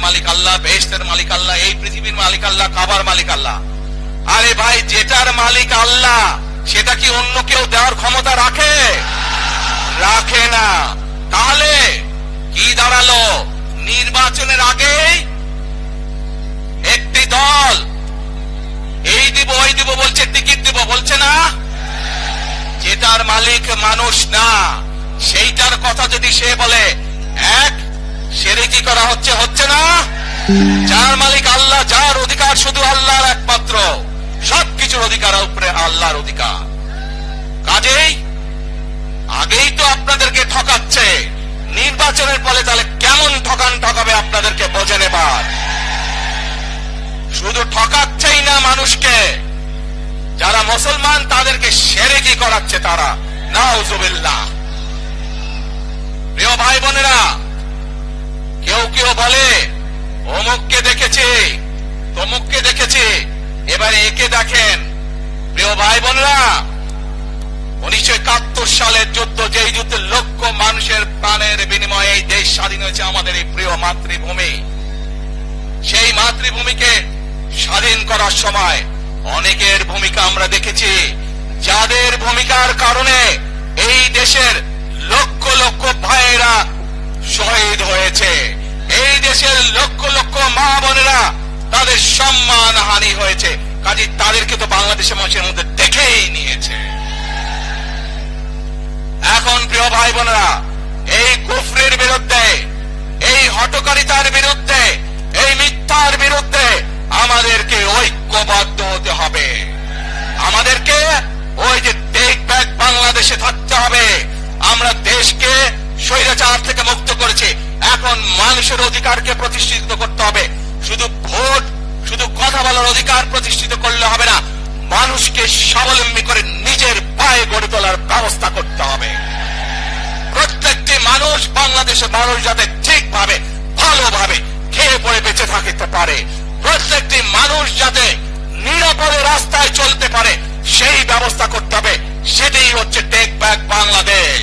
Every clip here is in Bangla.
মালিক আল্লাহ, বেহেশতের মালিক আল্লাহ, এই পৃথিবীর মালিক আল্লাহ, কাবার মালিক আল্লাহ। আরে ভাই, যেটার মালিক আল্লাহ সেটা কি অন্য কেউ দেওয়ার ক্ষমতা রাখে? রাখে না। তাহলে কি দাঁড়ালো? নির্বাচনের আগে একটি দল এই দিব ওই দিব বলছে, টিকিট দিব বলছে না? যেটার মালিক মানুষ না সেইটার কথা যদি সে বলে, এক শিরকি করা হচ্ছে, হচ্ছে না? যার মালিক আল্লাহ, যার অধিকার শুধু আল্লাহর একমাত্র, সবকিছুর অধিকার উপরে আল্লাহর অধিকার। কাজেই আগেই তো আপনাদেরকে ঠকাচ্ছে, নির্বাচনের ফলে তাহলে কেমন ঠকাবে আপনাদেরকে বোঝে নেবার। শুধু ঠকাচ্ছেই না মানুষকে, যারা মুসলমান তাদেরকে শিরকি করাচ্ছে তারা, নাউজুবিল্লাহ। প্রিয় ভাই বোনেরা, কেউ কেউ বলে অমুককে দেখেছি, তমুককে দেখেছি, এবারে একে দেখেন। প্রিয় ভাই বোনেরা, 1971 সালের যুদ্ধ, যেই যুদ্ধে লক্ষ মানুষের প্রাণের বিনিময়ে এই দেশ স্বাধীন হয়েছে, আমাদের এই প্রিয় মাতৃভূমি, সেই মাতৃভূমিকে স্বাধীন করার সময় অনেকের ভূমিকা আমরা দেখেছি, যাদের ভূমিকার কারণে এই দেশের লক্ষ লক্ষ ভাইয়েরা শহীদ হয়েছে, এই দেশের লক্ষ লক্ষ মা বোনেরা তাদের সম্মান হানি হয়েছে। কাজে তাদেরকে তো বাংলাদেশের মানুষের মধ্যে দেখেই নিয়েছে। এখন প্রিয় ভাই বোনেরা, এই কুফরের বিরুদ্ধে, এই হঠকারিতার বিরুদ্ধে, এই মিথ্যার বিরুদ্ধে আমাদেরকে ঐক্যবদ্ধ হতে হবে। আমাদেরকে ওই যে টেক ব্যাক বাংলাদেশে থাকতে হবে। আমরা দেশকে স্বৈরাচার থেকে মুক্ত করেছি, এখন মানুষের অধিকারকে প্রতিষ্ঠিত করতে হবে। শুধু ভোট, শুধু কথা বলার অধিকার প্রতিষ্ঠিত করলে হবে না, মানুষকে স্বাবলম্বী করে নিজের পায়ে গড়ে তোলার ব্যবস্থা করতে হবে। প্রত্যেকটি মানুষ, বাংলাদেশের মানুষ যাতে ঠিকভাবে ভালোভাবে খেয়ে পড়ে বেঁচে থাকতে পারে, প্রত্যেকটি মানুষ যাতে নিরাপদে রাস্তায় চলতে পারে, সেই ব্যবস্থা করতে হবে। সেটাই হচ্ছে টেক ব্যাক বাংলাদেশ।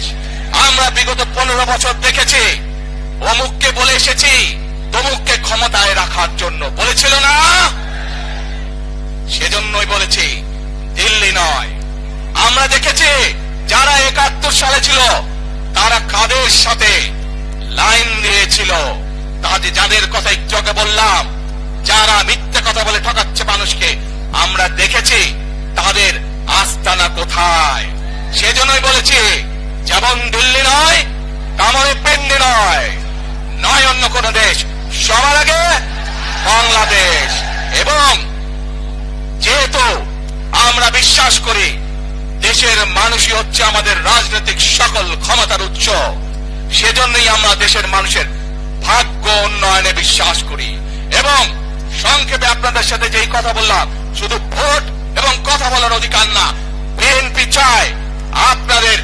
আমরা বিগত 15 বছর দেখেছি, অমুককে বলে এসেছি তমুককে ক্ষমতায় রাখার জন্য, বলেছিল না? সেজন্যই বলেছি, দিল্লি নয়। আমরা দেখেছি যারা 71 সালে ছিল তারা কাদের সাথে লাইন দিয়েছিল, যাদের কথা একটু আগে বললাম, যারা মিথ্যে কথা বলে ঠকাচ্ছে মানুষকে, আমরা দেখেছি তাদের আস্তানা কোথায়। সেজন্যই বলেছি, যেমন দিল্লি নয় তেমনই পিন্ডি নয়, নয় অন্য কোন দেশ, সবার আগে বাংলাদেশ। এবং যেহেতু আমরা বিশ্বাস করি দেশের মানুষই হচ্ছে আমাদের রাজনৈতিক সকল ক্ষমতার উৎস, সেজন্যই আমরা দেশের মানুষের ভাগ্য উন্নয়নে বিশ্বাস করি। এবং সংক্ষেপে আপনাদের সাথে যেই কথা বললাম, শুধু ভোট এবং কথা বলার অধিকার না, বিএনপি চায় আপনাদের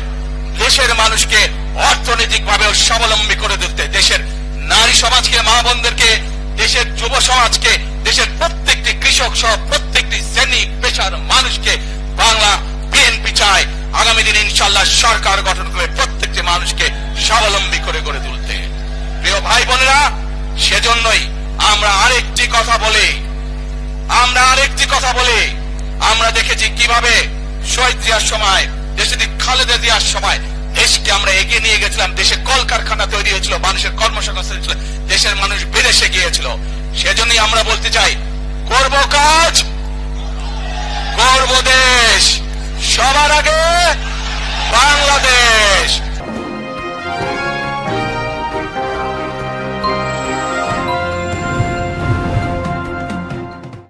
দেশের মানুষকে অর্থনৈতিকভাবে স্বাবলম্বী করে দিতে, দেশের নারী সমাজকে, মা বোনদেরকে, দেশের যুব সমাজকে, দেশের প্রত্যেকটি কৃষক সহ প্রত্যেকটি শ্রেণী পেশার মানুষকে বাংলা বিএনপি চায় আগামী দিনে ইনশাআল্লাহ সরকার গঠন করে প্রত্যেকটি মানুষকে স্বাবলম্বী করে গড়ে তুলতে। প্রিয় ভাই বোনেরা, সেজন্যই আমরা আরেকটি কথা বলি, আমরা দেখেছি কিভাবে শহীদ জিয়ার সময়, দেশে খালেদা জিয়ার সময় দেশকে আমরা এগিয়ে নিয়ে গেছিলাম, দেশে কলকারখানা তৈরি হয়েছিল, মানুষের কর্মসংস্থান ছিল, দেশের মানুষ বিদেশে গিয়েছিল। সেজন্যই আমরা বলতে চাই, করব কাজ, করব দেশ, সবার আগে